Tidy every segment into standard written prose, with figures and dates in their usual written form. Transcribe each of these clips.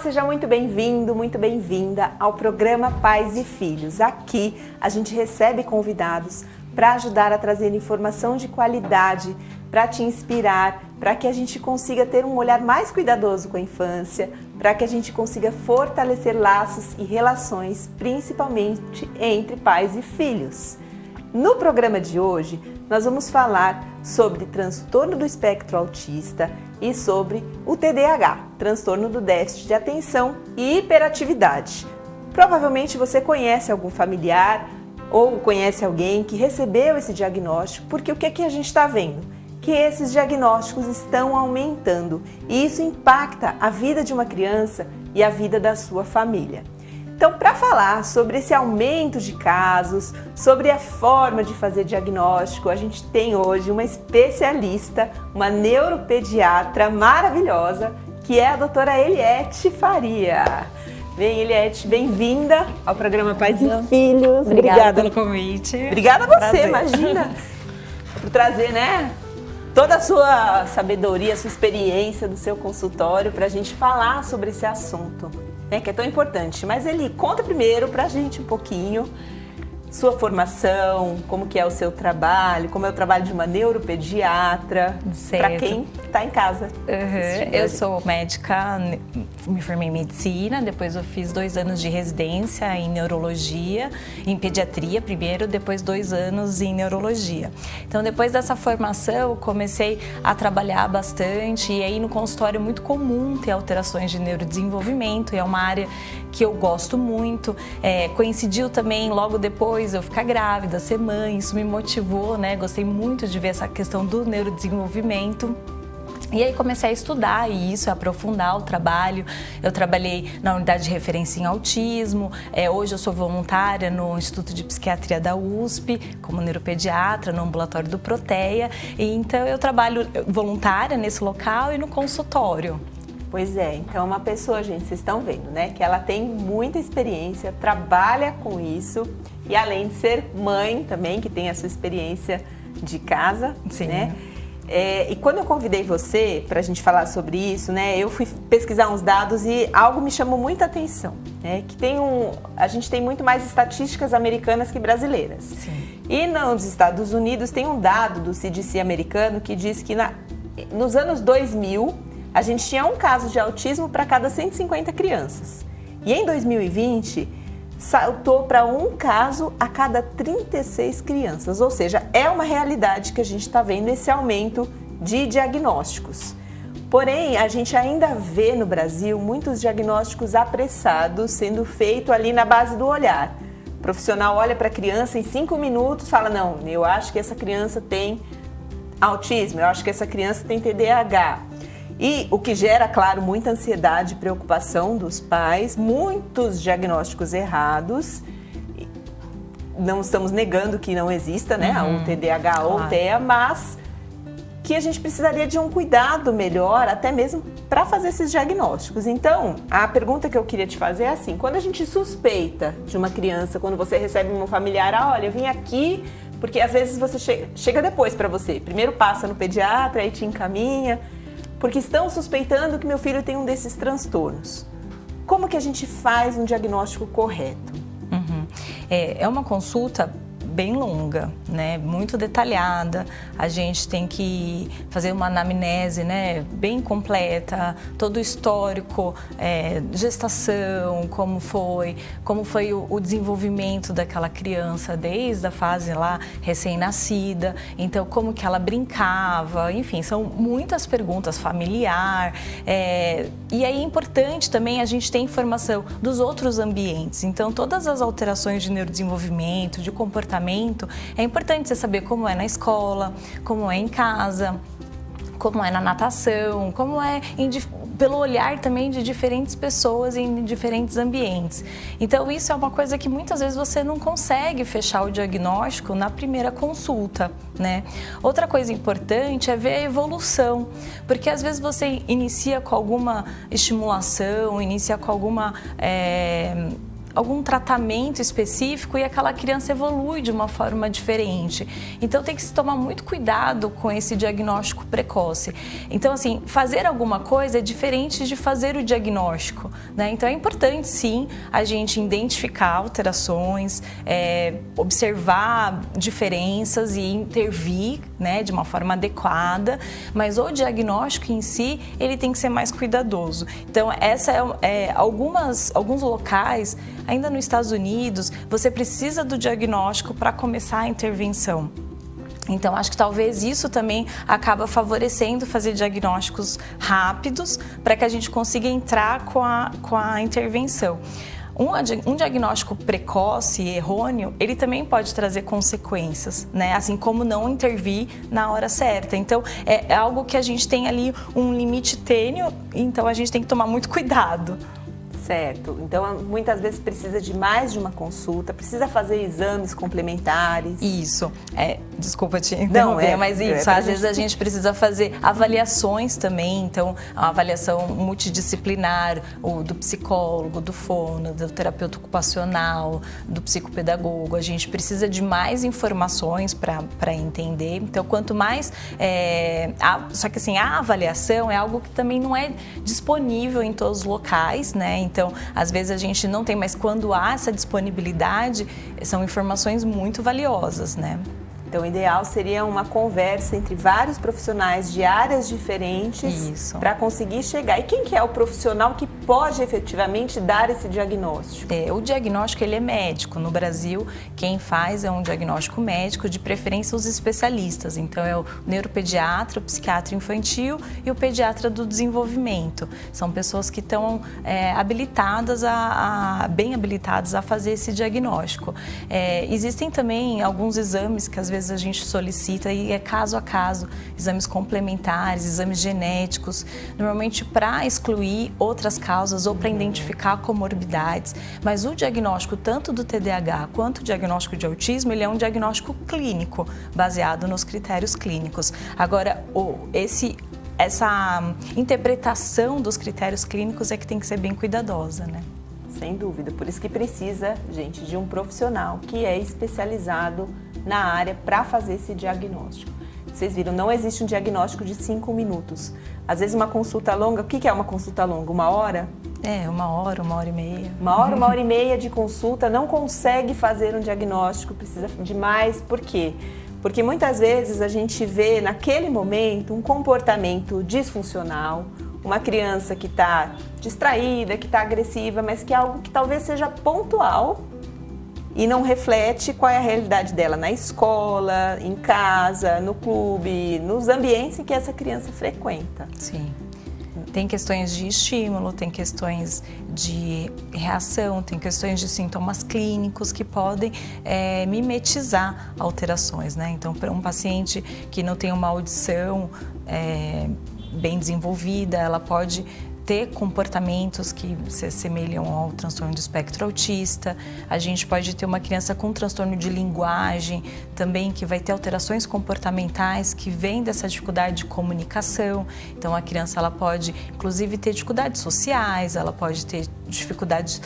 Seja muito bem-vindo, muito bem-vinda ao programa Pais e Filhos. Aqui a gente recebe convidados para ajudar a trazer informação de qualidade, para te inspirar, para que a gente consiga ter um olhar mais cuidadoso com a infância, para que a gente consiga fortalecer laços e relações, principalmente entre pais e filhos. No programa de hoje, nós vamos falar sobre transtorno do espectro autista e sobre o TDAH, transtorno do déficit de atenção e hiperatividade. Provavelmente você conhece algum familiar ou conhece alguém que recebeu esse diagnóstico, porque o que a gente está vendo? Que esses diagnósticos estão aumentando e isso impacta a vida de uma criança e a vida da sua família. Então, para falar sobre esse aumento de casos, sobre a forma de fazer diagnóstico, a gente tem hoje uma especialista, uma neuropediatra maravilhosa, que é a doutora Eliette Faria. Bem, Eliette, bem-vinda ao programa Pais e Filhos. Obrigada pelo convite. Obrigada a você, imagina, por trazer, toda a sua sabedoria, a sua experiência do seu consultório para a gente falar sobre esse assunto. Que é tão importante, mas Eli, conta primeiro pra gente um pouquinho sua formação, como que é o seu trabalho, como é o trabalho de uma neuropediatra, para quem está em casa. Eu sou médica, me formei em medicina, depois eu fiz 2 anos de residência em neurologia, em pediatria primeiro, depois 2 anos em neurologia. Então depois dessa formação eu comecei a trabalhar bastante e aí no consultório é muito comum ter alterações de neurodesenvolvimento e é uma área que eu gosto muito. Coincidiu também logo depois eu ficar grávida, ser mãe, isso me motivou, Gostei muito de ver essa questão do neurodesenvolvimento. E aí comecei a estudar isso, a aprofundar o trabalho. Eu trabalhei na unidade de referência em autismo, hoje eu sou voluntária no Instituto de Psiquiatria da USP, como neuropediatra, no ambulatório do Proteia. E então eu trabalho voluntária nesse local e no consultório. Pois é, então uma pessoa, gente, vocês estão vendo, que ela tem muita experiência, trabalha com isso e além de ser mãe também, que tem a sua experiência de casa, Sim. E quando eu convidei você para a gente falar sobre isso, eu fui pesquisar uns dados e algo me chamou muita atenção, que a gente tem muito mais estatísticas americanas que brasileiras. Sim. E nos Estados Unidos tem um dado do CDC americano que diz que nos anos 2000, a gente tinha um caso de autismo para cada 150 crianças. E em 2020, saltou para um caso a cada 36 crianças. Ou seja, é uma realidade que a gente está vendo esse aumento de diagnósticos. Porém, a gente ainda vê no Brasil muitos diagnósticos apressados sendo feitos ali na base do olhar. O profissional olha para a criança em 5 minutos e fala, não, eu acho que essa criança tem autismo, eu acho que essa criança tem TDAH. E o que gera, claro, muita ansiedade e preocupação dos pais, muitos diagnósticos errados. Não estamos negando que não exista, um TDAH ou TEA, mas que a gente precisaria de um cuidado melhor, até mesmo para fazer esses diagnósticos. Então, a pergunta que eu queria te fazer é assim, quando a gente suspeita de uma criança, quando você recebe um familiar, olha, eu vim aqui, porque às vezes você chega depois para você, primeiro passa no pediatra, aí te encaminha, porque estão suspeitando que meu filho tem um desses transtornos. Como que a gente faz um diagnóstico correto? É uma consulta bem longa, né, muito detalhada. A gente tem que fazer uma anamnese, né, bem completa, todo o histórico, gestação, como foi o desenvolvimento daquela criança desde a fase lá recém-nascida, então como que ela brincava, enfim, são muitas perguntas, familiar, e aí é importante também a gente ter informação dos outros ambientes, então todas as alterações de neurodesenvolvimento, de comportamento, é importante você saber como é na escola, como é em casa, como é na natação, como é pelo olhar também de diferentes pessoas em diferentes ambientes. Então isso é uma coisa que muitas vezes você não consegue fechar o diagnóstico na primeira consulta, né? Outra coisa importante é ver a evolução, porque às vezes você inicia com alguma estimulação, inicia com algum tratamento específico e aquela criança evolui de uma forma diferente. Então tem que se tomar muito cuidado com esse diagnóstico precoce. Então assim, fazer alguma coisa é diferente de fazer o diagnóstico, né? Então é importante sim a gente identificar alterações, observar diferenças e intervir, né, de uma forma adequada, mas o diagnóstico em si, ele tem que ser mais cuidadoso. Então essa alguns locais, ainda nos Estados Unidos, você precisa do diagnóstico para começar a intervenção. Então, acho que talvez isso também acaba favorecendo fazer diagnósticos rápidos para que a gente consiga entrar com a intervenção. Um diagnóstico precoce e errôneo, ele também pode trazer consequências, né? Assim como não intervir na hora certa. Então, é algo que a gente tem ali um limite tênue, então a gente tem que tomar muito cuidado. Certo. Então, muitas vezes precisa de mais de uma consulta, precisa fazer exames complementares. Isso. Desculpa te interromper, mas isso. Às vezes a gente precisa fazer avaliações também. Então, a avaliação multidisciplinar, do psicólogo, do fono, do terapeuta ocupacional, do psicopedagogo. A gente precisa de mais informações para entender. Então, quanto mais... Só que assim, a avaliação é algo que também não é disponível em todos os locais, né? Então, às vezes a gente não tem, mas quando há essa disponibilidade, são informações muito valiosas, né? Então, o ideal seria uma conversa entre vários profissionais de áreas diferentes para conseguir chegar. E quem que é o profissional que pode efetivamente dar esse diagnóstico? O diagnóstico ele é médico. No Brasil, quem faz é um diagnóstico médico, de preferência os especialistas. Então, é o neuropediatra, o psiquiatra infantil e o pediatra do desenvolvimento. São pessoas que estão bem habilitadas a fazer esse diagnóstico. Existem também alguns exames que às vezes a gente solicita e é caso a caso, exames complementares, exames genéticos, normalmente para excluir outras causas ou para identificar comorbidades, mas o diagnóstico tanto do TDAH quanto o diagnóstico de autismo, ele é um diagnóstico clínico, baseado nos critérios clínicos. Agora, essa interpretação dos critérios clínicos é que tem que ser bem cuidadosa, né? Sem dúvida, por isso que precisa, gente, de um profissional que é especializado na área para fazer esse diagnóstico. Vocês viram, não existe um diagnóstico de 5 minutos. Às vezes uma consulta longa, o que é uma consulta longa? 1 hora? 1 hora, 1h30. 1 hora e meia de consulta, não consegue fazer um diagnóstico, precisa de mais. Por quê? Porque muitas vezes a gente vê naquele momento um comportamento disfuncional, uma criança que está distraída, que está agressiva, mas que é algo que talvez seja pontual e não reflete qual é a realidade dela na escola, em casa, no clube, nos ambientes em que essa criança frequenta. Sim. Tem questões de estímulo, tem questões de reação, tem questões de sintomas clínicos que podem mimetizar alterações, né? Então, para um paciente que não tem uma audição bem desenvolvida, ela pode ter comportamentos que se assemelham ao transtorno do espectro autista. A gente pode ter uma criança com transtorno de linguagem também, que vai ter alterações comportamentais que vêm dessa dificuldade de comunicação. Então, a criança ela pode, inclusive, ter dificuldades sociais, ela pode ter dificuldades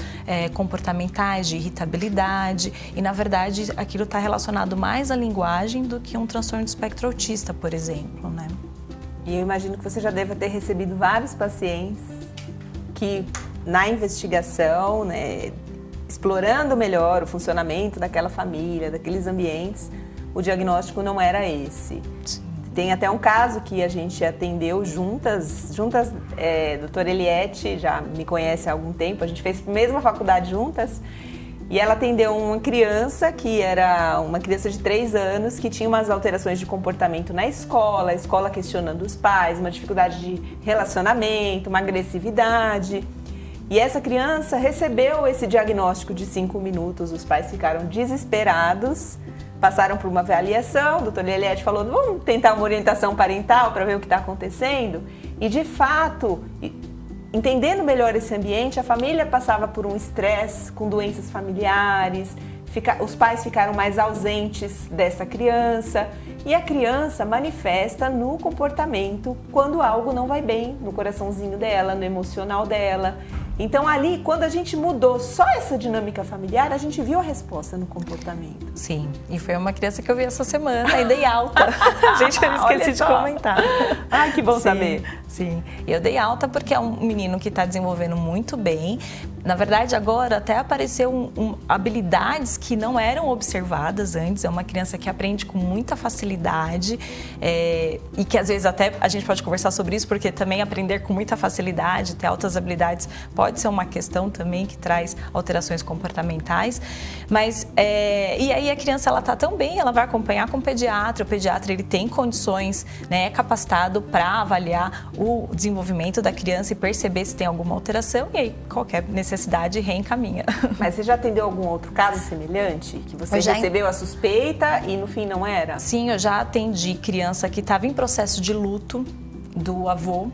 comportamentais, de irritabilidade. E, na verdade, aquilo está relacionado mais à linguagem do que um transtorno do espectro autista, por exemplo, né? E eu imagino que você já deva ter recebido vários pacientes que, na investigação, né, explorando melhor o funcionamento daquela família, daqueles ambientes, o diagnóstico não era esse. Sim. Tem até um caso que a gente atendeu juntas, doutora Eliette já me conhece há algum tempo, a gente fez a mesma faculdade juntas, e ela atendeu uma criança que era uma criança de 3 anos, que tinha umas alterações de comportamento na escola, a escola questionando os pais, uma dificuldade de relacionamento, uma agressividade. E essa criança recebeu esse diagnóstico de 5 minutos, os pais ficaram desesperados, passaram por uma avaliação, a doutora Eliette falou, vamos tentar uma orientação parental para ver o que está acontecendo. E de fato, entendendo melhor esse ambiente, a família passava por um estresse com doenças familiares, os pais ficaram mais ausentes dessa criança e a criança manifesta no comportamento quando algo não vai bem, no coraçãozinho dela, no emocional dela. Então ali, quando a gente mudou só essa dinâmica familiar, a gente viu a resposta no comportamento. Sim, e foi uma criança que eu vi essa semana e dei alta. Gente, eu esqueci de comentar. Ai, que bom saber. Sim, eu dei alta porque é um menino que está desenvolvendo muito bem. Na verdade, agora até apareceu habilidades que não eram observadas antes. É uma criança que aprende com muita facilidade e que às vezes até a gente pode conversar sobre isso, porque também aprender com muita facilidade, ter altas habilidades, pode ser uma questão também que traz alterações comportamentais. Mas, e aí a criança ela está tão bem, ela vai acompanhar com o pediatra ele tem condições, né, é capacitado para avaliar o desenvolvimento da criança e perceber se tem alguma alteração e aí qualquer necessidade reencaminha. Mas você já atendeu algum outro caso semelhante? Que você recebeu a suspeita e no fim não era? Sim, eu já atendi criança que estava em processo de luto do avô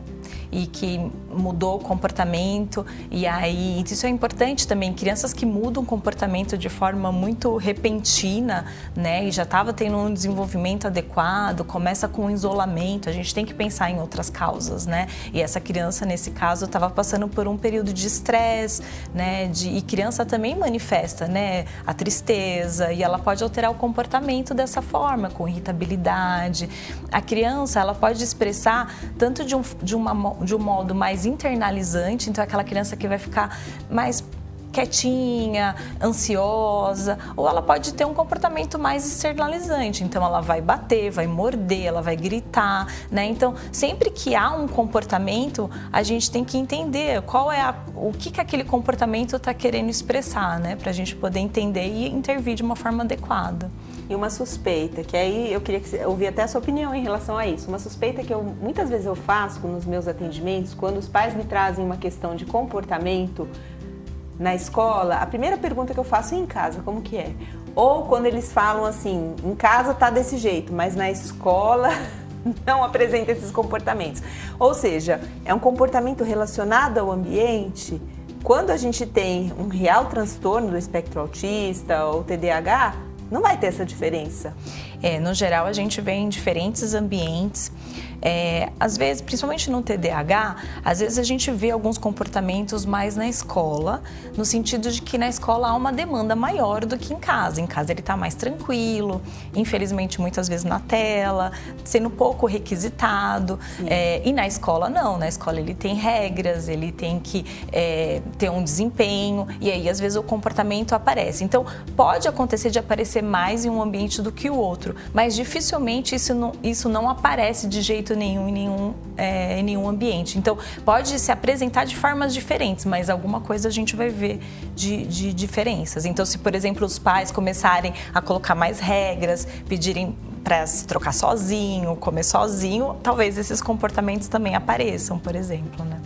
e que mudou o comportamento, e aí isso é importante também, crianças que mudam o comportamento de forma muito repentina, né, e já estava tendo um desenvolvimento adequado, começa com um isolamento, a gente tem que pensar em outras causas, né, e essa criança nesse caso estava passando por um período de estresse, né, e criança também manifesta, né, a tristeza, e ela pode alterar o comportamento dessa forma, com irritabilidade. A criança, ela pode expressar tanto de um modo mais internalizante, então é aquela criança que vai ficar mais quietinha, ansiosa, ou ela pode ter um comportamento mais externalizante, então ela vai bater, vai morder, ela vai gritar, né? Então, sempre que há um comportamento, a gente tem que entender o que aquele comportamento está querendo expressar, né? Para a gente poder entender e intervir de uma forma adequada. E uma suspeita, que aí eu queria ouvir até a sua opinião em relação a isso. Uma suspeita que muitas vezes eu faço nos meus atendimentos, quando os pais me trazem uma questão de comportamento na escola, a primeira pergunta que eu faço é em casa, como que é? Ou quando eles falam assim, em casa tá desse jeito, mas na escola não apresenta esses comportamentos. Ou seja, é um comportamento relacionado ao ambiente. Quando a gente tem um real transtorno do espectro autista ou TDAH, não vai ter essa diferença. No geral, a gente vê em diferentes ambientes. Às vezes, principalmente no TDAH, às vezes a gente vê alguns comportamentos mais na escola, no sentido de que na escola há uma demanda maior do que em casa. Em casa ele está mais tranquilo, infelizmente muitas vezes na tela, sendo pouco requisitado. E na escola não, na escola ele tem regras, ele tem que ter um desempenho e aí às vezes o comportamento aparece. Então pode acontecer de aparecer mais em um ambiente do que o outro, mas dificilmente isso não aparece de jeito nenhum em nenhum ambiente. Então, pode se apresentar de formas diferentes, mas alguma coisa a gente vai ver de diferenças. Então, se, por exemplo, os pais começarem a colocar mais regras, pedirem para se trocar sozinho, comer sozinho, talvez esses comportamentos também apareçam, por exemplo, né?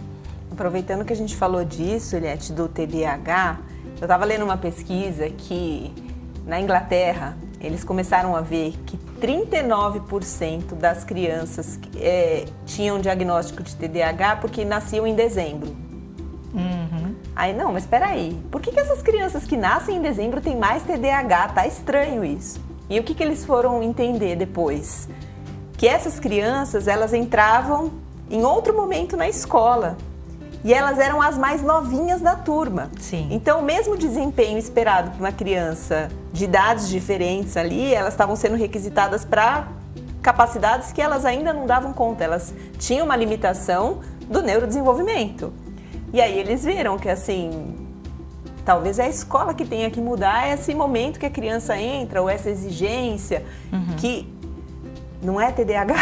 Aproveitando que a gente falou disso, Eliette, do TDAH, eu estava lendo uma pesquisa que na Inglaterra eles começaram a ver que 39% das crianças tinham diagnóstico de TDAH porque nasciam em dezembro. Uhum. Aí, não, mas espera aí, por que essas crianças que nascem em dezembro têm mais TDAH? Tá estranho isso. E o que eles foram entender depois? Que essas crianças, elas entravam em outro momento na escola. E elas eram as mais novinhas da turma. Sim. Então, o mesmo desempenho esperado por uma criança de idades diferentes ali, elas estavam sendo requisitadas para capacidades que elas ainda não davam conta. Elas tinham uma limitação do neurodesenvolvimento. E aí eles viram que, assim, talvez é a escola que tenha que mudar esse momento que a criança entra, ou essa exigência, que não é TDAH.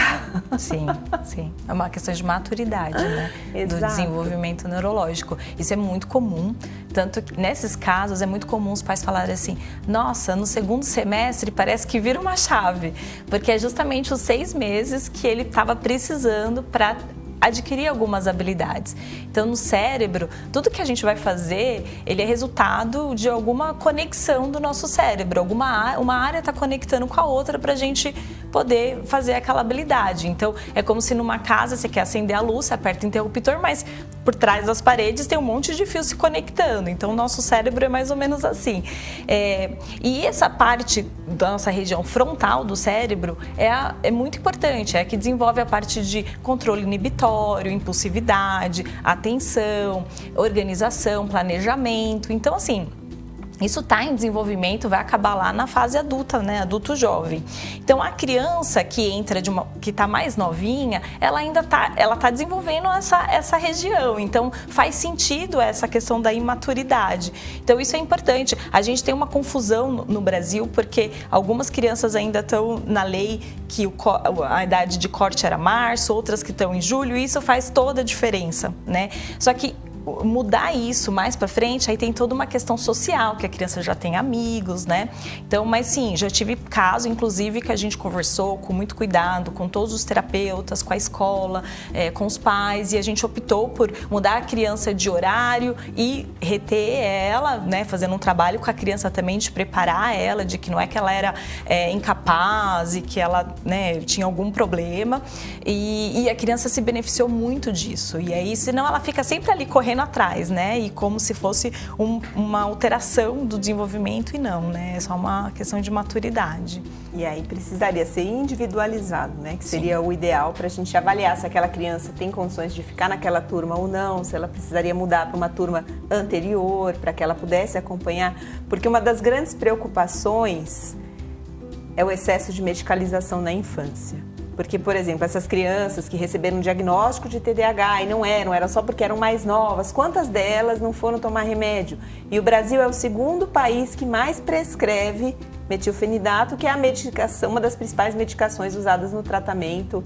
Sim, sim. É uma questão de maturidade, né? Exato. Do desenvolvimento neurológico. Isso é muito comum, tanto que nesses casos é muito comum os pais falarem assim, nossa, no segundo semestre parece que vira uma chave, porque é justamente os 6 meses que ele estava precisando para adquirir algumas habilidades. Então, no cérebro, tudo que a gente vai fazer, ele é resultado de alguma conexão do nosso cérebro. Uma área está conectando com a outra para a gente poder fazer aquela habilidade. Então, é como se numa casa você quer acender a luz, você aperta o interruptor, mas por trás das paredes tem um monte de fios se conectando. Então, o nosso cérebro é mais ou menos assim. E essa parte da nossa região frontal do cérebro é muito importante, é a que desenvolve a parte de controle inibitório, impulsividade, atenção, organização, planejamento. Então, assim, isso está em desenvolvimento, vai acabar lá na fase adulta, né? Adulto jovem. Então, a criança que entra que está mais novinha, ela ainda tá desenvolvendo essa região. Então, faz sentido essa questão da imaturidade. Então, isso é importante. A gente tem uma confusão no Brasil, porque algumas crianças ainda estão na lei que a idade de corte era março, outras que estão em julho, e isso faz toda a diferença, né? Só que mudar isso mais para frente, aí tem toda uma questão social, que a criança já tem amigos, né? Então, mas sim, já tive caso, inclusive, que a gente conversou com muito cuidado, com todos os terapeutas, com a escola, com os pais, e a gente optou por mudar a criança de horário e reter ela, né? Fazendo um trabalho com a criança também de preparar ela, de que não é que ela era incapaz e que ela, né, tinha algum problema, e a criança se beneficiou muito disso. E aí, senão ela fica sempre ali correndo atrás, né? E como se fosse uma alteração do desenvolvimento, e não, né? É só uma questão de maturidade. E aí precisaria ser individualizado, né? Que seria o ideal para a gente avaliar se aquela criança tem condições de ficar naquela turma ou não, se ela precisaria mudar para uma turma anterior, para que ela pudesse acompanhar. Porque uma das grandes preocupações é o excesso de medicalização na infância. Porque, por exemplo, essas crianças que receberam um diagnóstico de TDAH e não era só porque eram mais novas, quantas delas não foram tomar remédio? E o Brasil é o segundo país que mais prescreve metilfenidato, que é a medicação, uma das principais medicações usadas no tratamento,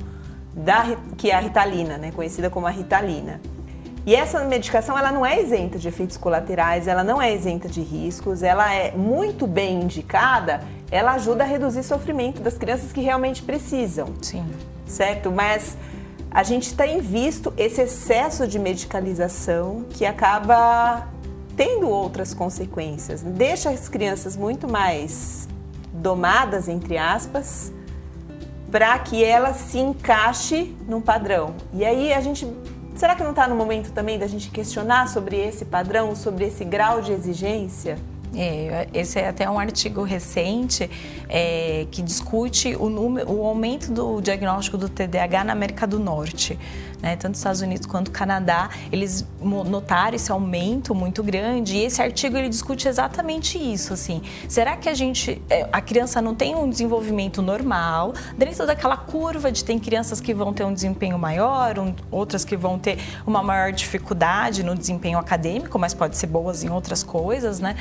que é a Ritalina, né? Conhecida como a Ritalina. E essa medicação, ela não é isenta de efeitos colaterais, ela não é isenta de riscos, ela é muito bem indicada, ela ajuda a reduzir o sofrimento das crianças que realmente precisam. Sim. Certo? Mas a gente tem visto esse excesso de medicalização que acaba tendo outras consequências. Deixa as crianças muito mais domadas, entre aspas, para que ela se encaixe num padrão. E aí será que não está no momento também da gente questionar sobre esse padrão, sobre esse grau de exigência? Esse é até um artigo recente que discute o aumento do diagnóstico do TDAH na América do Norte, né? Tanto os Estados Unidos quanto o Canadá, eles notaram esse aumento muito grande, e esse artigo ele discute exatamente isso, assim. Será que a criança não tem um desenvolvimento normal dentro daquela curva de tem crianças que vão ter um desempenho maior, outras que vão ter uma maior dificuldade no desempenho acadêmico, mas pode ser boas em outras coisas, né?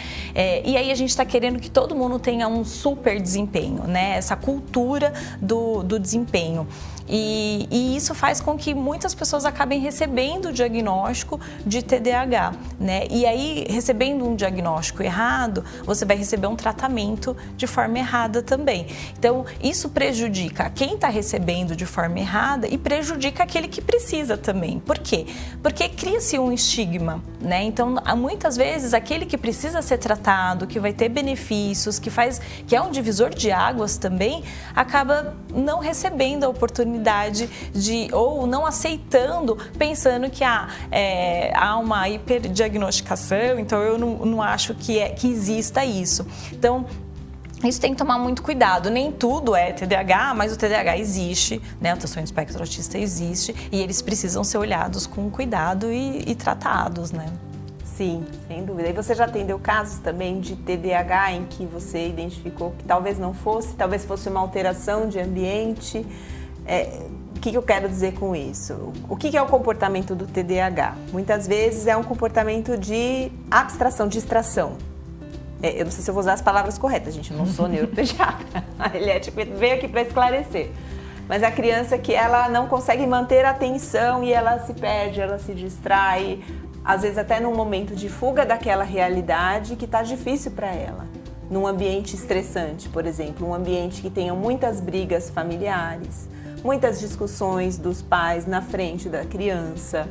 E aí a gente está querendo que todo mundo tenha um super desempenho, né? Essa cultura do desempenho. E isso faz com que muitas pessoas acabem recebendo o diagnóstico de TDAH, né? E aí, recebendo um diagnóstico errado, você vai receber um tratamento de forma errada também. Então, isso prejudica quem está recebendo de forma errada e prejudica aquele que precisa também. Por quê? Porque cria-se um estigma, né? Então, muitas vezes, aquele que precisa ser tratado, que vai ter benefícios, que é um divisor de águas também, acaba não recebendo a oportunidade ou não aceitando, pensando que há uma hiperdiagnosticação, então eu não acho que exista isso. Então, isso tem que tomar muito cuidado. Nem tudo é TDAH, mas o TDAH existe, né? O transtorno de espectro autista existe, e eles precisam ser olhados com cuidado e tratados, né? Sim, sem dúvida. E você já atendeu casos também de TDAH em que você identificou que talvez fosse uma alteração de ambiente? que eu quero dizer com isso? O que é o comportamento do TDAH? Muitas vezes é um comportamento de abstração, distração. Eu não sei se eu vou usar as palavras corretas, gente, eu não sou neuropediatra. A Eliette veio aqui para esclarecer. Mas a criança que ela não consegue manter a atenção e ela se perde, ela se distrai, às vezes até num momento de fuga daquela realidade que está difícil para ela. Num ambiente estressante, por exemplo, um ambiente que tenha muitas brigas familiares, muitas discussões dos pais na frente da criança,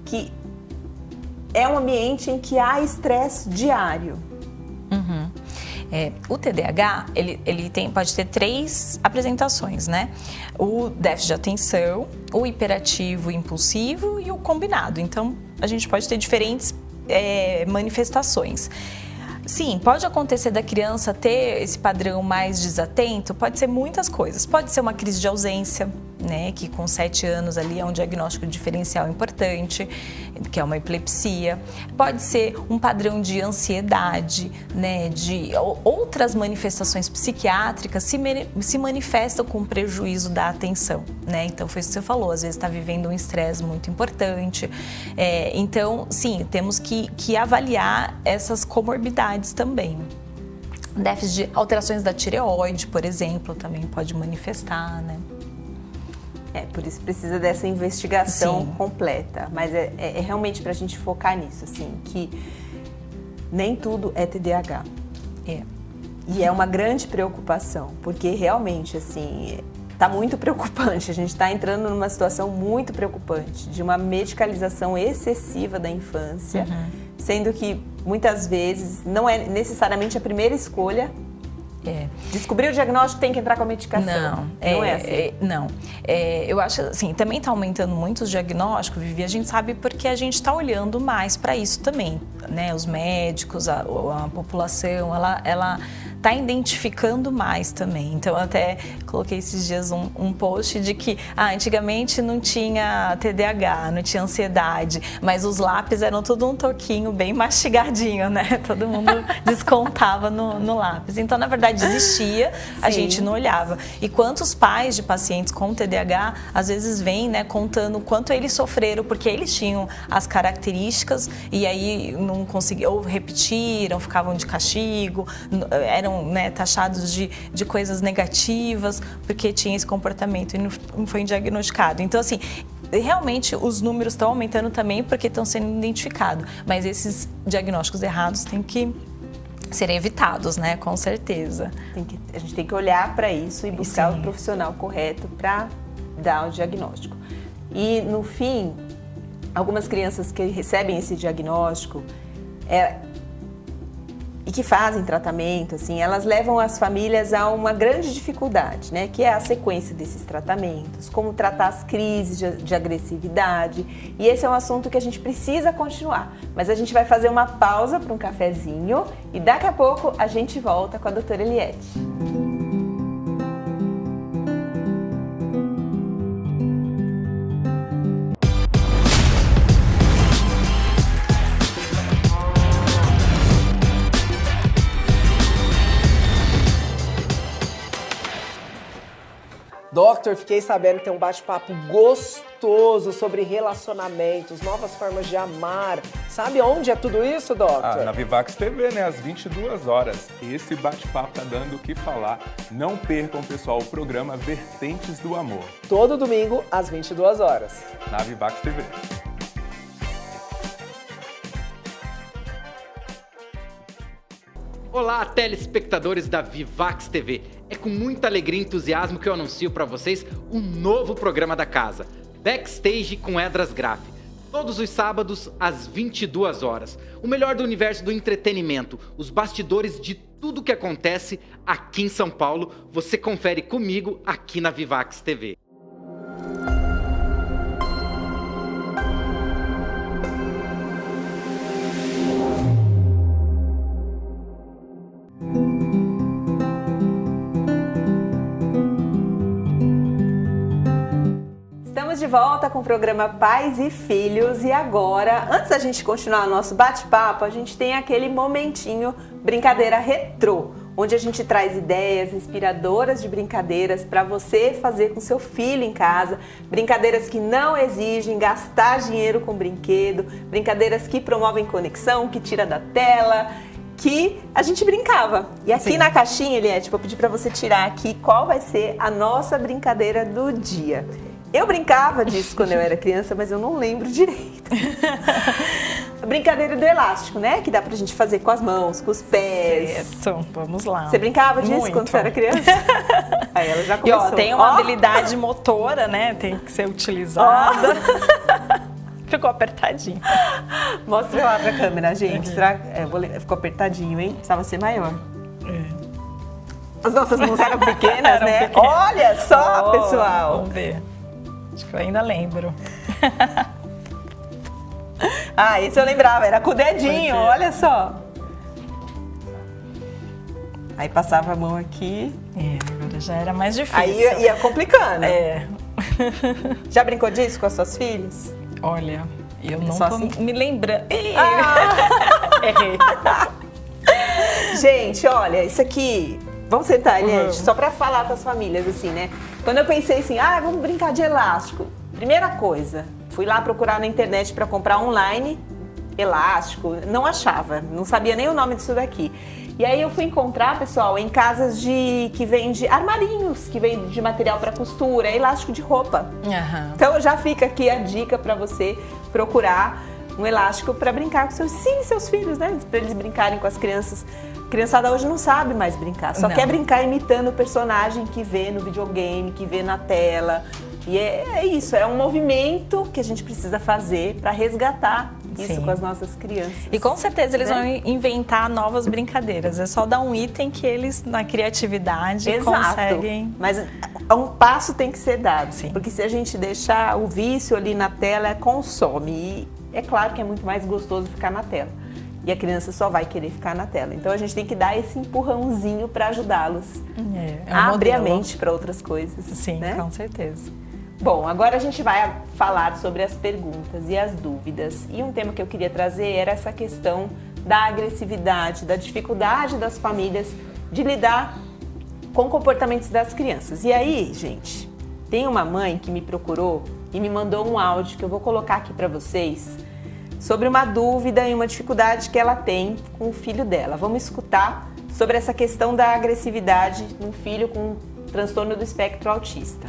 que é um ambiente em que há estresse diário. Uhum. O TDAH, ele pode ter 3 apresentações, né? O déficit de atenção, o hiperativo impulsivo e o combinado. Então, a gente pode ter diferentes manifestações. Sim, pode acontecer da criança ter esse padrão mais desatento, pode ser muitas coisas. Pode ser uma crise de ausência, né, que com 7 anos ali é um diagnóstico diferencial importante, que é uma epilepsia. Pode ser um padrão de ansiedade, né, de outras manifestações psiquiátricas se manifestam com prejuízo da atenção, né? Então foi isso que você falou, às vezes está vivendo um estresse muito importante. Então, sim, temos que avaliar essas comorbidades também. Déficit de alterações da tireoide, por exemplo, também pode manifestar, né? Por isso precisa dessa investigação Sim. completa, mas é realmente para a gente focar nisso, assim, que nem tudo é TDAH. E é uma grande preocupação, porque realmente, assim, está muito preocupante. A gente está entrando numa situação muito preocupante, de uma medicalização excessiva da infância, sendo que muitas vezes não é necessariamente a primeira escolha. Descobrir o diagnóstico, tem que entrar com a medicação. Não é assim. Não. Eu acho assim, também está aumentando muito os diagnósticos, Vivi, a gente sabe porque a gente está olhando mais para isso também, né? Os médicos, a população, ela está identificando mais também. Então, eu até coloquei esses dias um post de que antigamente não tinha TDAH, não tinha ansiedade, mas os lápis eram tudo um toquinho bem mastigadinho, né? Todo mundo descontava no lápis. Então, na verdade, existia, a gente não olhava. E quantos pais de pacientes com TDAH, às vezes vêm, né, contando o quanto eles sofreram, porque eles tinham as características e aí não conseguiam, ou repetiram, ficavam de castigo, eram, né, taxados de coisas negativas, porque tinha esse comportamento e não foi diagnosticado. Então, assim, realmente os números estão aumentando também porque estão sendo identificados, mas esses diagnósticos errados têm que serem evitados, né? Com certeza. A gente tem que olhar para isso e buscar o profissional correto para dar o diagnóstico. E, no fim, algumas crianças que recebem esse diagnóstico e que fazem tratamento, assim, elas levam as famílias a uma grande dificuldade, né? Que é a sequência desses tratamentos, como tratar as crises de agressividade. E esse é um assunto que a gente precisa continuar. Mas a gente vai fazer uma pausa para um cafezinho e daqui a pouco a gente volta com a doutora Eliette. Doctor, fiquei sabendo que tem um bate-papo gostoso sobre relacionamentos, novas formas de amar. Sabe onde é tudo isso, Doctor? Na Vivax TV, né? Às 22 horas. Esse bate-papo tá dando o que falar. Não percam, pessoal, o programa Vertentes do Amor. Todo domingo, às 22 horas. Na Vivax TV. Olá, telespectadores da Vivax TV. É com muita alegria e entusiasmo que eu anuncio para vocês um novo programa da casa, Backstage com Edras Graff. Todos os sábados, às 22 horas. O melhor do universo do entretenimento, os bastidores de tudo que acontece aqui em São Paulo, você confere comigo aqui na Vivax TV. De volta com o programa Pais e Filhos e agora, antes da gente continuar o nosso bate-papo, a gente tem aquele momentinho brincadeira retrô, onde a gente traz ideias inspiradoras de brincadeiras para você fazer com seu filho em casa, brincadeiras que não exigem gastar dinheiro com brinquedo, brincadeiras que promovem conexão, que tira da tela, que a gente brincava. E aqui Sim. na caixinha, Eliette, vou pedir para você tirar aqui qual vai ser a nossa brincadeira do dia. Eu brincava disso quando eu era criança, mas eu não lembro direito. A brincadeira do elástico, né? Que dá pra gente fazer com as mãos, com os pés. Certo, vamos lá. Você brincava disso Muito. quando você era criança? Aí ela já E começou. ó, tem uma habilidade motora, né? Tem que ser utilizada. Ficou apertadinho. Mostra lá pra câmera, gente. Ficou apertadinho, hein? Precisava ser maior. As nossas mãos eram pequenas, Eram né? pequenas. Olha só, Ó, pessoal. Vamos ver. Acho que eu ainda lembro. Ah, esse eu lembrava, era com o dedinho, Porque- olha só. Aí passava a mão aqui, Agora já era mais difícil. aí ia complicando. É, Já brincou disso com as suas filhas? olha, eu não Só tô assim? me lembrando. Ih, Ah! errei. Gente, olha, isso aqui. Vamos sentar, Eliette, Vamos. só pra falar com as famílias, assim, né? Quando eu pensei assim, vamos brincar de elástico. Primeira coisa, fui lá procurar na internet pra comprar online elástico. Não achava, não sabia nem o nome disso daqui. E aí eu fui encontrar, pessoal, em casas que vende armarinhos, que vende de material pra costura, elástico de roupa. Aham. Então já fica aqui a dica para você procurar um elástico para brincar com seus filhos, né? Para eles brincarem com as crianças. A criançada hoje não sabe mais brincar, só Não. quer brincar imitando o personagem que vê no videogame, que vê na tela. E é isso, é um movimento que a gente precisa fazer para resgatar isso Sim. com as nossas crianças. E com certeza eles Né? vão inventar novas brincadeiras. É só dar um item que eles, na criatividade, conseguem. Mas um passo tem que ser dado. Sim. Porque se a gente deixar o vício ali na tela, consome. E é claro que é muito mais gostoso ficar na tela. E a criança só vai querer ficar na tela. Então a gente tem que dar esse empurrãozinho para ajudá-los É a um abrir a modelo. mente para outras coisas. Sim, né? com certeza. Bom, agora a gente vai falar sobre as perguntas e as dúvidas. E um tema que eu queria trazer era essa questão da agressividade, da dificuldade das famílias de lidar com comportamentos das crianças. E aí, gente, tem uma mãe que me procurou e me mandou um áudio que eu vou colocar aqui para vocês sobre uma dúvida e uma dificuldade que ela tem com o filho dela. Vamos escutar sobre essa questão da agressividade num filho com transtorno do espectro autista.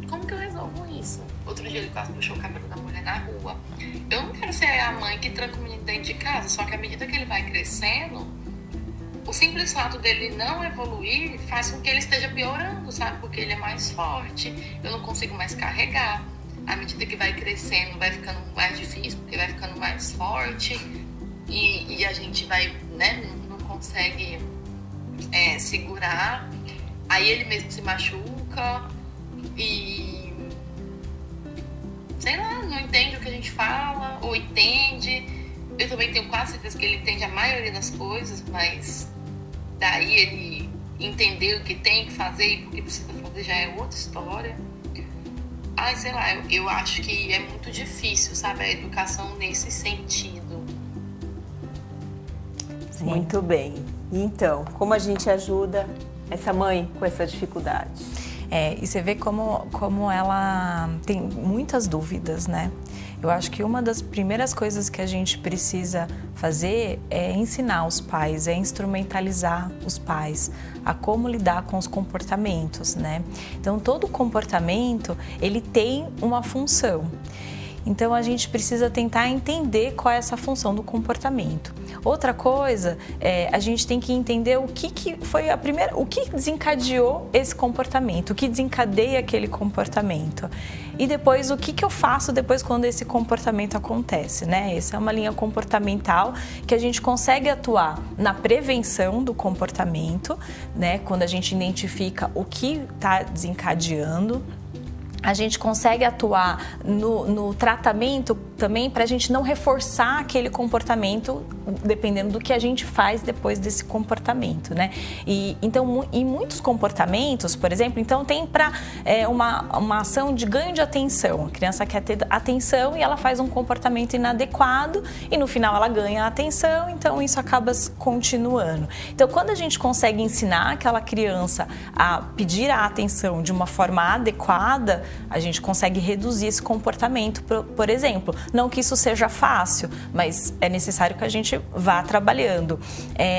Como que eu resolvo isso? Outro dia ele quase puxou o cabelo da mulher na rua. Eu não quero ser a mãe que tranca o menino dentro de casa, só que à medida que ele vai crescendo, o simples fato dele não evoluir faz com que ele esteja piorando, sabe? Porque ele é mais forte, eu não consigo mais carregar. À medida que vai crescendo, vai ficando mais difícil, porque vai ficando mais forte e a gente vai, né, não consegue segurar. Aí ele mesmo se machuca e, sei lá, não entende o que a gente fala, ou entende. Eu também tenho quase certeza que ele entende a maioria das coisas, mas daí ele entender o que tem que fazer e o que precisa fazer já é outra história. Ai, sei lá, eu acho que é muito difícil, sabe, a educação nesse sentido. Sim. Muito bem. Então, como a gente ajuda essa mãe com essa dificuldade? E você vê como ela tem muitas dúvidas, né? Eu acho que uma das primeiras coisas que a gente precisa fazer é ensinar os pais, é instrumentalizar os pais a como lidar com os comportamentos, né? Então, todo comportamento, ele tem uma função. Então, a gente precisa tentar entender qual é essa função do comportamento. Outra coisa, a gente tem que entender o que foi o que desencadeou esse comportamento, o que desencadeia aquele comportamento. E depois, o que eu faço depois quando esse comportamento acontece, né? Essa é uma linha comportamental que a gente consegue atuar na prevenção do comportamento, né? Quando a gente identifica o que está desencadeando. A gente consegue atuar no tratamento também para a gente não reforçar aquele comportamento, dependendo do que a gente faz depois desse comportamento, né? E então, em muitos comportamentos, por exemplo, então tem para uma ação de ganho de atenção. A criança quer ter atenção e ela faz um comportamento inadequado e no final ela ganha a atenção, então isso acaba continuando. Então, quando a gente consegue ensinar aquela criança a pedir a atenção de uma forma adequada, a gente consegue reduzir esse comportamento, por exemplo. Não que isso seja fácil, mas é necessário que a gente vá trabalhando.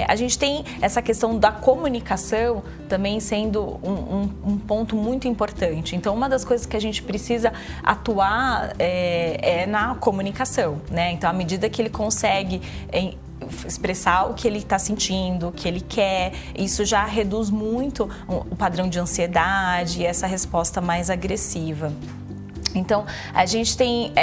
A gente tem essa questão da comunicação também sendo um ponto muito importante. Então, uma das coisas que a gente precisa atuar é na comunicação, né? Então, à medida que ele consegue expressar o que ele está sentindo, o que ele quer, isso já reduz muito o padrão de ansiedade e essa resposta mais agressiva. Então, a gente tem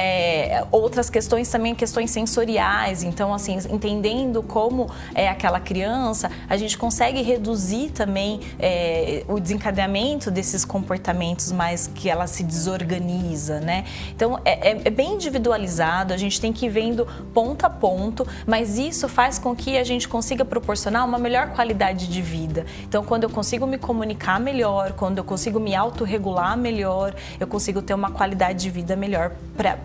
outras questões também, questões sensoriais. Então, assim, entendendo como é aquela criança, a gente consegue reduzir também o desencadeamento desses comportamentos mais que ela se desorganiza, né? Então, é bem individualizado, a gente tem que ir vendo ponto a ponto, mas isso faz com que a gente consiga proporcionar uma melhor qualidade de vida. Então, quando eu consigo me comunicar melhor, quando eu consigo me autorregular melhor, eu consigo ter uma qualidade de vida melhor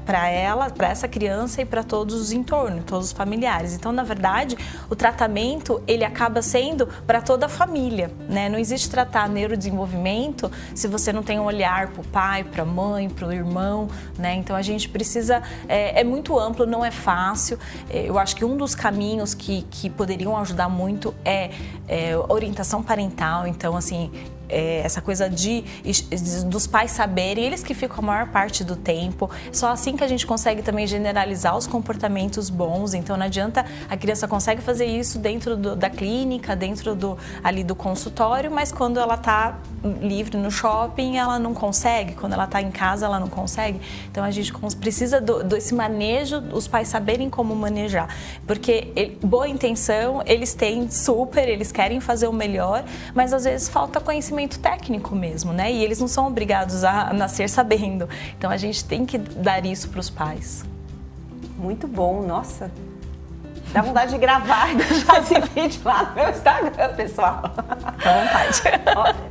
para ela, para essa criança e para todos os entornos, todos os familiares. Então, na verdade, o tratamento ele acaba sendo para toda a família, né? Não existe tratar neurodesenvolvimento se você não tem um olhar para o pai, para a mãe, para o irmão, né? Então, a gente precisa, é muito amplo, não é fácil. Eu acho que um dos caminhos que poderiam ajudar muito é orientação parental. Então, assim, essa coisa dos pais saberem, eles que ficam a maior parte do tempo. Só assim que a gente consegue também generalizar os comportamentos bons. Então não adianta, a criança consegue fazer isso dentro da clínica, dentro ali do consultório, mas quando ela está livre no shopping, ela não consegue. Quando ela está em casa, ela não consegue. Então a gente precisa desse manejo, os pais saberem como manejar. Porque boa intenção, eles têm super, eles querem fazer o melhor, mas às vezes falta conhecimento técnico mesmo, né? E eles não são obrigados a nascer sabendo. Então a gente tem que dar isso para os pais. Muito bom, nossa. Dá vontade de gravar e deixar esse vídeo lá no meu Instagram, pessoal. Fica à vontade.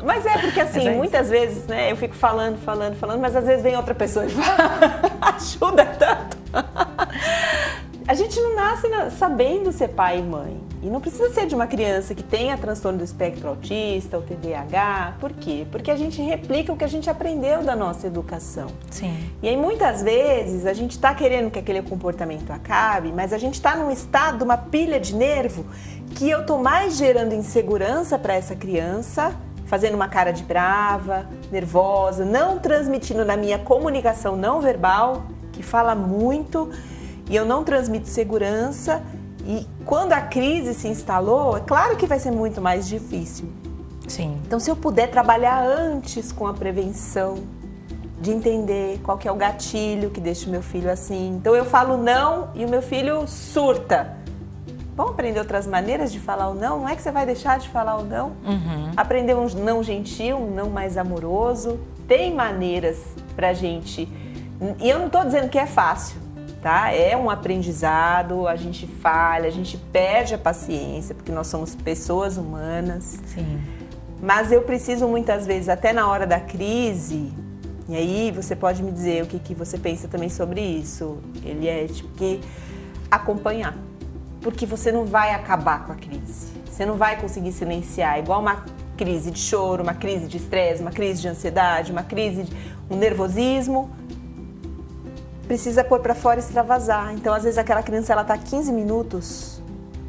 Mas porque assim, muitas vezes, né, eu fico falando, mas às vezes vem outra pessoa e fala, ajuda tanto. A gente não nasce sabendo ser pai e mãe. E não precisa ser de uma criança que tenha transtorno do espectro autista ou TDAH. Por quê? Porque a gente replica o que a gente aprendeu da nossa educação. Sim. E aí muitas vezes a gente está querendo que aquele comportamento acabe, mas a gente está num estado, uma pilha de nervo, que eu estou mais gerando insegurança para essa criança, fazendo uma cara de brava, nervosa, não transmitindo na minha comunicação não verbal, que fala muito, e eu não transmito segurança. E quando a crise se instalou, é claro que vai ser muito mais difícil. Sim. Então, se eu puder trabalhar antes com a prevenção, de entender qual que é o gatilho que deixa o meu filho assim. Então, eu falo não e o meu filho surta. Vamos aprender outras maneiras de falar o não? Não é que você vai deixar de falar o não? Uhum. Aprender um não gentil, um não mais amoroso. Tem maneiras pra gente. E eu não tô dizendo que é fácil. Tá? É um aprendizado, a gente falha, a gente perde a paciência, porque nós somos pessoas humanas. Sim. Mas eu preciso muitas vezes, até na hora da crise, e aí você pode me dizer o que você pensa também sobre isso, Eliette, porque acompanhar. Porque você não vai acabar com a crise, você não vai conseguir silenciar, igual uma crise de choro, uma crise de estresse, uma crise de ansiedade, uma crise de um nervosismo. Precisa pôr para fora e extravasar. Então, às vezes, aquela criança ela tá 15 minutos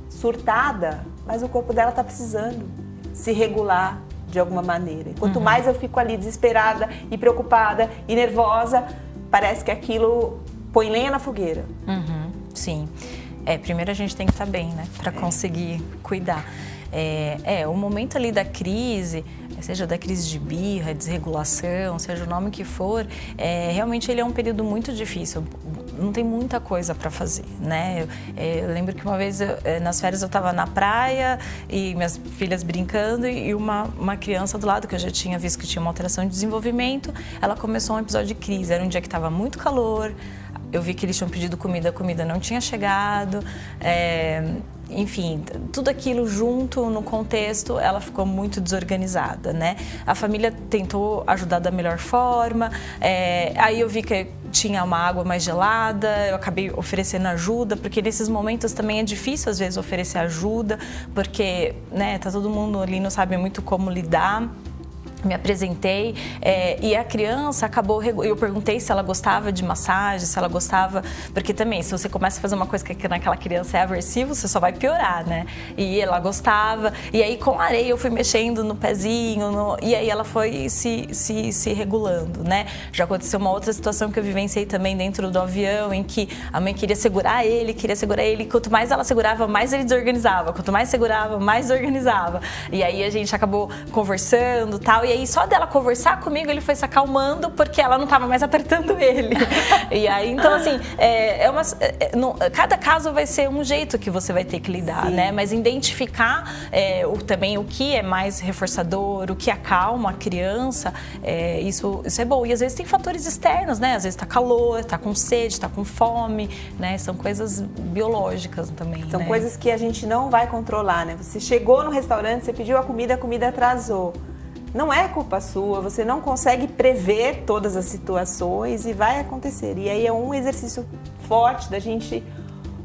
surtada, mas o corpo dela tá precisando se regular de alguma maneira. E quanto mais eu fico ali desesperada e preocupada e nervosa, parece que aquilo põe lenha na fogueira. Uhum. Sim. Primeiro a gente tem que estar bem, né? Para conseguir cuidar. O momento ali da crise, seja da crise de birra, desregulação, seja o nome que for, realmente ele é um período muito difícil. Não tem muita coisa para fazer, né? Eu lembro que uma vez, nas férias, eu estava na praia e minhas filhas brincando e uma criança do lado, que eu já tinha visto que tinha uma alteração de desenvolvimento, ela começou um episódio de crise. Era um dia que estava muito calor, eu vi que eles tinham pedido comida, a comida não tinha chegado, enfim, tudo aquilo junto no contexto, ela ficou muito desorganizada, né? A família tentou ajudar da melhor forma, aí eu vi que tinha uma água mais gelada, eu acabei oferecendo ajuda, porque nesses momentos também é difícil às vezes oferecer ajuda, porque, né, tá todo mundo ali, não sabe muito como lidar. Me apresentei e a criança acabou, eu perguntei se ela gostava de massagem, se ela gostava, porque também se você começa a fazer uma coisa que naquela criança é aversivo, você só vai piorar, né? E ela gostava, e aí com areia eu fui mexendo no pezinho, e aí ela foi se regulando, né? Já aconteceu uma outra situação que eu vivenciei também dentro do avião, em que a mãe queria segurar ele, quanto mais ela segurava, mais ele desorganizava, quanto mais segurava, mais desorganizava. E aí a gente acabou conversando, tal, e aí só dela conversar comigo, ele foi se acalmando, porque ela não estava mais apertando ele. E aí, então assim, cada caso vai ser um jeito que você vai ter que lidar, sim, né? Mas identificar também o que é mais reforçador, o que acalma a criança, isso é bom. E às vezes tem fatores externos, né? Às vezes tá calor, tá com sede, tá com fome, né? São coisas biológicas também, São né? coisas que a gente não vai controlar, né? Você chegou no restaurante, você pediu a comida atrasou. Não é culpa sua, você não consegue prever todas as situações e vai acontecer. E aí é um exercício forte da gente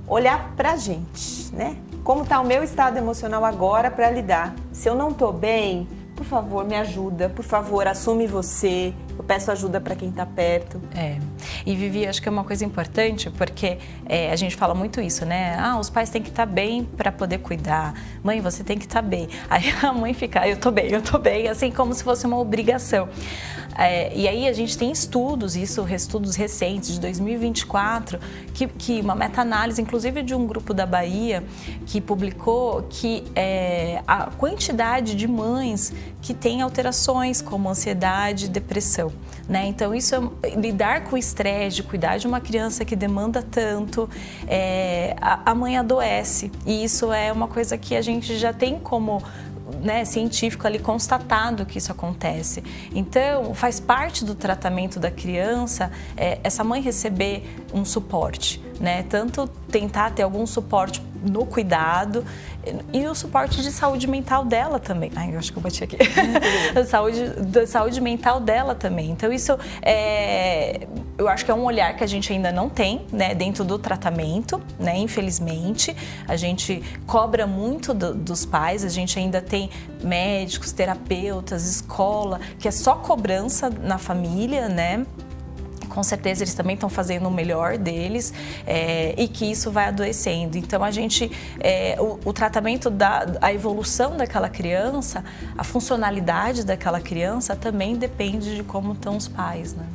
olhar pra gente, né? Como está o meu estado emocional agora para lidar? Se eu não tô bem, por favor, me ajuda, por favor, assume você. Eu peço ajuda para quem está perto. E Vivi, acho que é uma coisa importante, porque a gente fala muito isso, né? Os pais têm que estar bem para poder cuidar. Mãe, você tem que estar bem. Aí a mãe fica, eu tô bem, assim como se fosse uma obrigação. E aí a gente tem estudos recentes de 2024, que uma meta-análise, inclusive de um grupo da Bahia, que publicou que a quantidade de mães que têm alterações como ansiedade, depressão, né? Então isso lidar com o estresse, de cuidar de uma criança que demanda tanto, a mãe adoece, e isso é uma coisa que a gente já tem como, né, científico ali constatado que isso acontece. Então, faz parte do tratamento da criança essa mãe receber um suporte, né? Tanto tentar ter algum suporte no cuidado e o suporte de saúde mental dela também. Eu acho que eu bati aqui. Da saúde mental dela também. Então, isso eu acho que é um olhar que a gente ainda não tem, né, dentro do tratamento, né? Infelizmente, a gente cobra muito dos pais, a gente ainda tem médicos, terapeutas, escola, que é só cobrança na família, né? Com certeza eles também estão fazendo o melhor deles, e que isso vai adoecendo. Então a gente, o tratamento a evolução daquela criança, a funcionalidade daquela criança também depende de como estão os pais, né?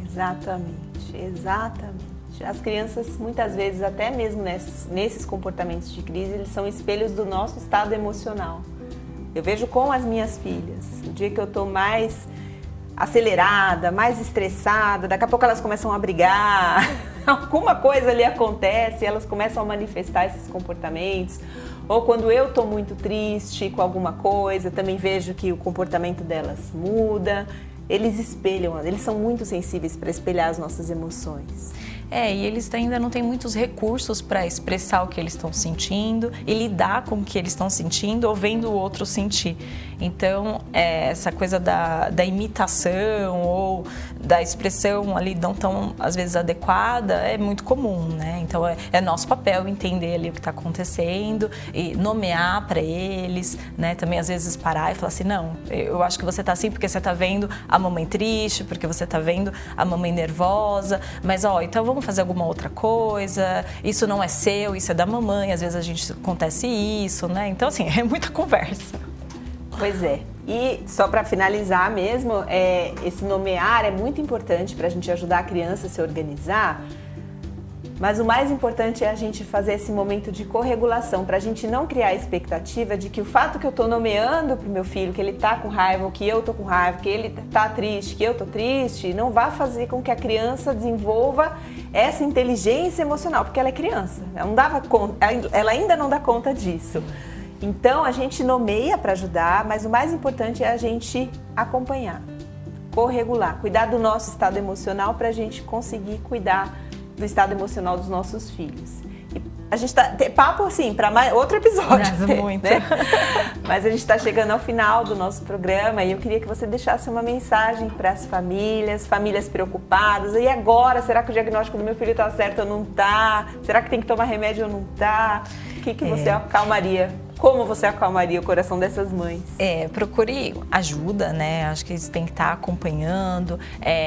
Exatamente. As crianças, muitas vezes, até mesmo nesses comportamentos de crise, eles são espelhos do nosso estado emocional. Eu vejo com as minhas filhas, o dia que eu estou mais acelerada, mais estressada, daqui a pouco elas começam a brigar, alguma coisa ali acontece, elas começam a manifestar esses comportamentos. Ou quando eu estou muito triste com alguma coisa, também vejo que o comportamento delas muda. Eles espelham, eles são muito sensíveis para espelhar as nossas emoções. E eles ainda não têm muitos recursos para expressar o que eles estão sentindo e lidar com o que eles estão sentindo ou vendo o outro sentir. Então, essa coisa da imitação ou da expressão ali não tão, às vezes, adequada é muito comum, né? Então, é nosso papel entender ali o que está acontecendo e nomear para eles, né? Também, às vezes, parar e falar assim, não, eu acho que você está assim porque você está vendo a mamãe triste, porque você está vendo a mamãe nervosa, mas, então vamos fazer alguma outra coisa, isso não é seu, isso é da mamãe, às vezes acontece isso, né? Então, assim, é muita conversa. Pois é. E só para finalizar mesmo, esse nomear é muito importante para a gente ajudar a criança a se organizar, mas o mais importante é a gente fazer esse momento de corregulação, para a gente não criar a expectativa de que o fato que eu estou nomeando para o meu filho, que ele está com raiva, ou que eu estou com raiva, que ele está triste, que eu estou triste, não vai fazer com que a criança desenvolva essa inteligência emocional, porque ela é criança, ela ainda não dá conta disso. Então, a gente nomeia para ajudar, mas o mais importante é a gente acompanhar, corregular, cuidar do nosso estado emocional para a gente conseguir cuidar do estado emocional dos nossos filhos. E a gente tá papo assim para outro episódio, Mas muito. né? Mas a gente está chegando ao final do nosso programa e eu queria que você deixasse uma mensagem para as famílias preocupadas. E agora, será que o diagnóstico do meu filho está certo ou não está? Será que tem que tomar remédio ou não está? O que você acalmaria? Como você acalmaria o coração dessas mães? Procure ajuda, né? Acho que eles têm que estar acompanhando.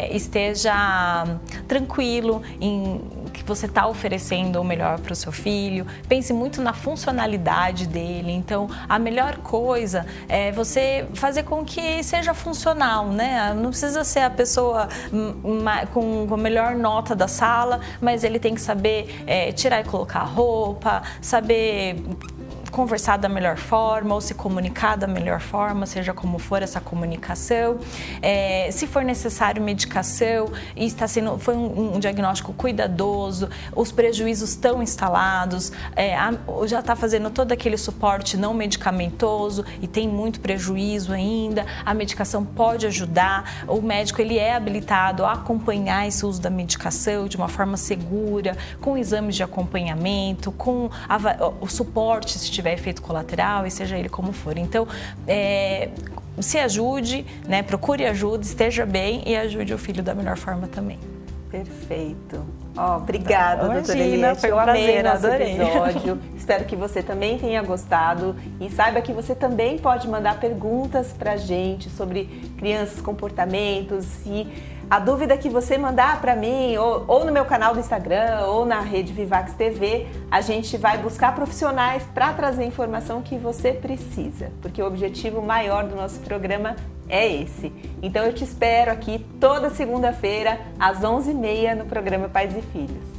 Esteja tranquilo em que você está oferecendo o melhor para o seu filho. Pense muito na funcionalidade dele. Então, a melhor coisa é você fazer com que seja funcional, né? Não precisa ser a pessoa com a melhor nota da sala, mas ele tem que saber tirar e colocar a roupa, saber conversar da melhor forma ou se comunicar da melhor forma, seja como for essa comunicação. Se for necessário medicação e foi um diagnóstico cuidadoso, os prejuízos estão instalados, já está fazendo todo aquele suporte não medicamentoso e tem muito prejuízo ainda, a medicação pode ajudar, o médico ele é habilitado a acompanhar esse uso da medicação de uma forma segura, com exames de acompanhamento, com o suporte se tiver efeito colateral e seja ele como for. Então, se ajude, né? Procure ajuda, esteja bem e ajude o filho da melhor forma também. Perfeito. Obrigada, doutora Imagina, Eliette. foi um Eu amei prazer, nosso adorei. episódio. Espero que você também tenha gostado e saiba que você também pode mandar perguntas pra gente sobre crianças, comportamentos e a dúvida que você mandar para mim, ou no meu canal do Instagram, ou na rede Vivax TV, a gente vai buscar profissionais para trazer a informação que você precisa, porque o objetivo maior do nosso programa é esse. Então eu te espero aqui toda segunda-feira, às 11h30, no programa Pais e Filhos.